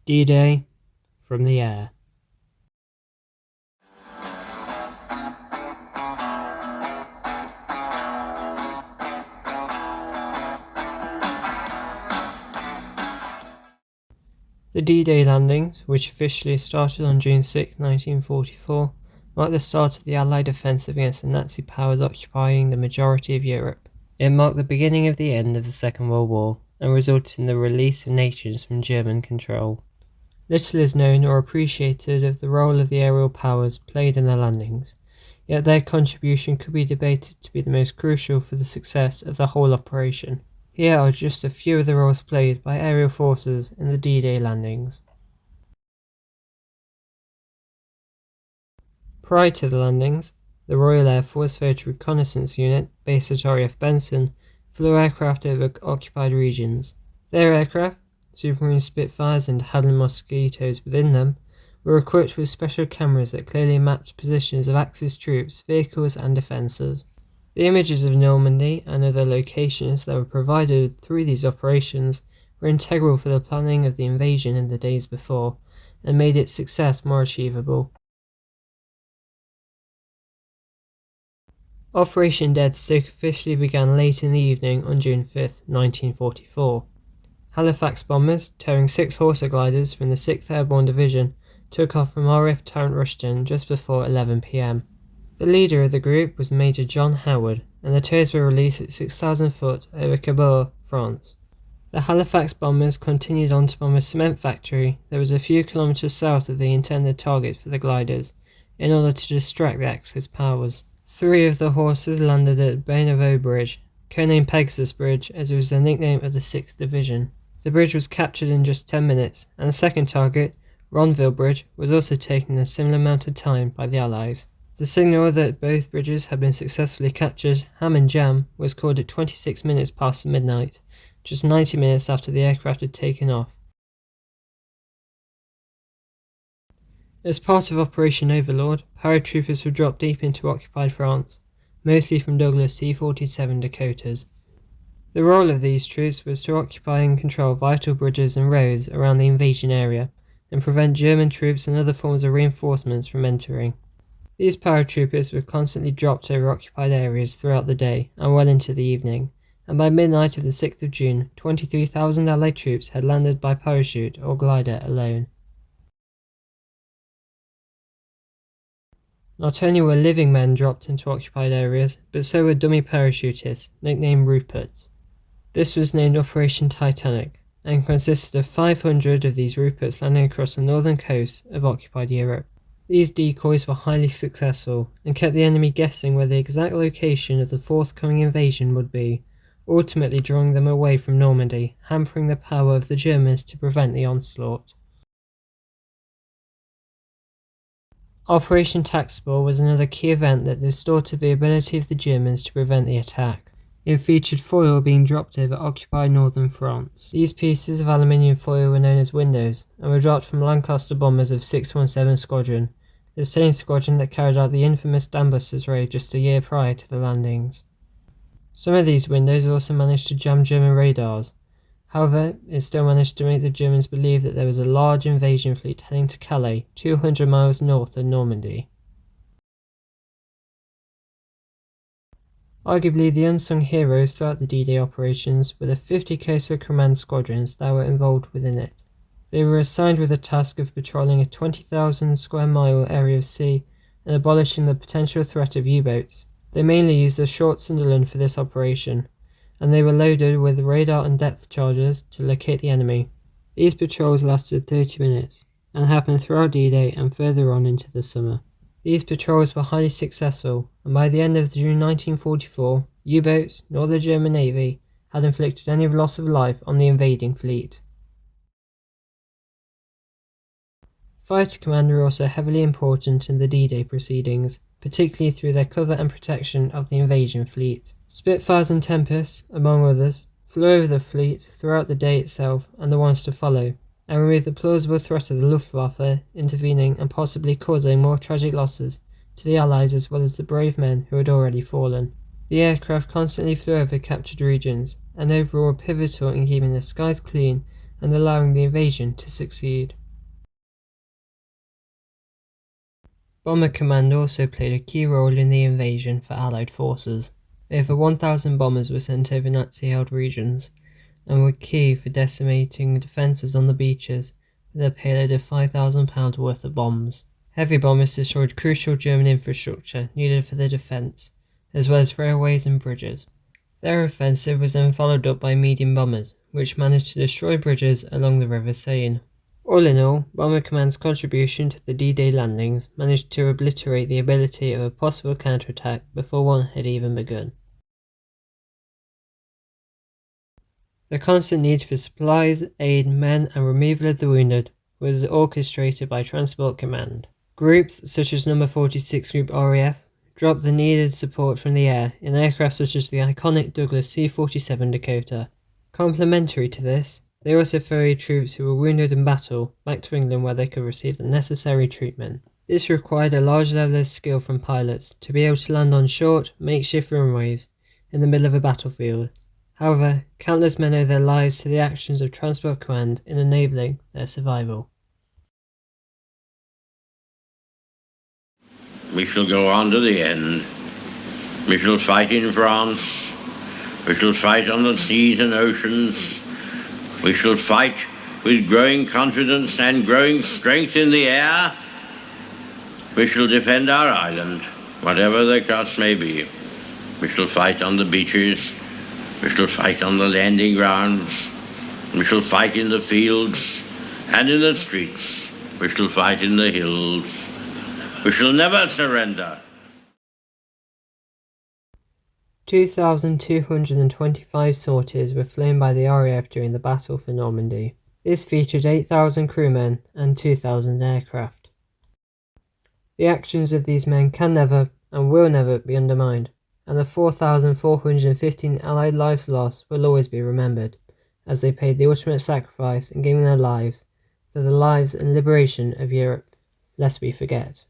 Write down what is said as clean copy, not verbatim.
D-Day from the air. The D-Day landings, which officially started on June 6, 1944, marked the start of the Allied offensive against the Nazi powers occupying the majority of Europe. It marked the beginning of the end of the Second World War and resulted in the release of nations from German control. Little is known or appreciated of the role of the aerial powers played in the landings, yet their contribution could be debated to be the most crucial for the success of the whole operation. Here are just a few of the roles played by aerial forces in the D-Day landings. Prior to the landings, the Royal Air Force Photo Reconnaissance Unit, based at RAF Benson, flew aircraft over occupied regions. Their aircraft, Supermarine Spitfires and Hadley Mosquitoes within them, were equipped with special cameras that clearly mapped positions of Axis troops, vehicles and defences. The images of Normandy and other locations that were provided through these operations were integral for the planning of the invasion in the days before, and made its success more achievable. Operation Dead Stick officially began late in the evening on June 5, 1944. Halifax bombers, towing 6 Horsa gliders from the 6th Airborne Division, took off from RAF Tarrant Rushden just before 11 p.m. The leader of the group was Major John Howard, and the tows were released at 6,000 foot over Cabourg, France. The Halifax bombers continued on to bomb a cement factory that was a few kilometres south of the intended target for the gliders, in order to distract the Axis powers. 3 of the horses landed at Bénévaux Bridge, codenamed Pegasus Bridge as it was the nickname of the 6th Division. The bridge was captured in just 10 minutes, and the second target, Ronville Bridge, was also taken in a similar amount of time by the Allies. The signal that both bridges had been successfully captured, Ham and Jam, was called at 26 minutes past midnight, just 90 minutes after the aircraft had taken off. As part of Operation Overlord, paratroopers were dropped deep into occupied France, mostly from Douglas C-47 Dakotas. The role of these troops was to occupy and control vital bridges and roads around the invasion area, and prevent German troops and other forms of reinforcements from entering. These paratroopers were constantly dropped over occupied areas throughout the day and well into the evening, and by midnight of the 6th of June, 23,000 Allied troops had landed by parachute or glider alone. Not only were living men dropped into occupied areas, but so were dummy parachutists, nicknamed Ruperts. This was named Operation Titanic, and consisted of 500 of these Ruperts landing across the northern coast of occupied Europe. These decoys were highly successful, and kept the enemy guessing where the exact location of the forthcoming invasion would be, ultimately drawing them away from Normandy, hampering the power of the Germans to prevent the onslaught. Operation Taxball was another key event that distorted the ability of the Germans to prevent the attack. It featured foil being dropped over occupied northern France. These pieces of aluminium foil were known as windows, and were dropped from Lancaster bombers of 617 Squadron, the same squadron that carried out the infamous Dambusters raid just a year prior to the landings. Some of these windows also managed to jam German radars. However, it still managed to make the Germans believe that there was a large invasion fleet heading to Calais, 200 miles north of Normandy. Arguably the unsung heroes throughout the D-Day operations were the 50 Coastal Command squadrons that were involved within it. They were assigned with the task of patrolling a 20,000 square mile area of sea and abolishing the potential threat of U-boats. They mainly used the Short Sunderland for this operation, and they were loaded with radar and depth chargers to locate the enemy. These patrols lasted 30 minutes, and happened throughout D-Day and further on into the summer. These patrols were highly successful, and by the end of June 1944, U-boats, nor the German Navy, had inflicted any loss of life on the invading fleet. Fighter command were also heavily important in the D-Day proceedings, particularly through their cover and protection of the invasion fleet. Spitfires and Tempests, among others, flew over the fleet throughout the day itself and the ones to follow, and removed the plausible threat of the Luftwaffe intervening and possibly causing more tragic losses to the Allies as well as the brave men who had already fallen. The aircraft constantly flew over captured regions, and overall pivotal in keeping the skies clean and allowing the invasion to succeed. Bomber Command also played a key role in the invasion for Allied forces. Over 1,000 bombers were sent over Nazi-held regions, and were key for decimating defences on the beaches with a payload of £5,000 worth of bombs. Heavy bombers destroyed crucial German infrastructure needed for the defence, as well as railways and bridges. Their offensive was then followed up by medium bombers, which managed to destroy bridges along the River Seine. All in all, Bomber Command's contribution to the D-Day landings managed to obliterate the ability of a possible counterattack before one had even begun. The constant need for supplies, aid, men, and removal of the wounded was orchestrated by Transport Command. Groups such as No. 46 Group RAF dropped the needed support from the air in aircraft such as the iconic Douglas C-47 Dakota. Complementary to this, they also ferried troops who were wounded in battle back to England where they could receive the necessary treatment. This required a large level of skill from pilots to be able to land on short, makeshift runways in the middle of a battlefield. However, countless men owe their lives to the actions of Transport Command in enabling their survival. We shall go on to the end. We shall fight in France. We shall fight on the seas and oceans. We shall fight with growing confidence and growing strength in the air. We shall defend our island, whatever the cost may be. We shall fight on the beaches. We shall fight on the landing grounds. We shall fight in the fields and in the streets. We shall fight in the hills. We shall never surrender. 2,225 sorties were flown by the RAF during the Battle for Normandy. This featured 8,000 crewmen and 2,000 aircraft. The actions of these men can never and will never be undermined, and the 4,415 Allied lives lost will always be remembered, as they paid the ultimate sacrifice in giving their lives for the lives and liberation of Europe, lest we forget.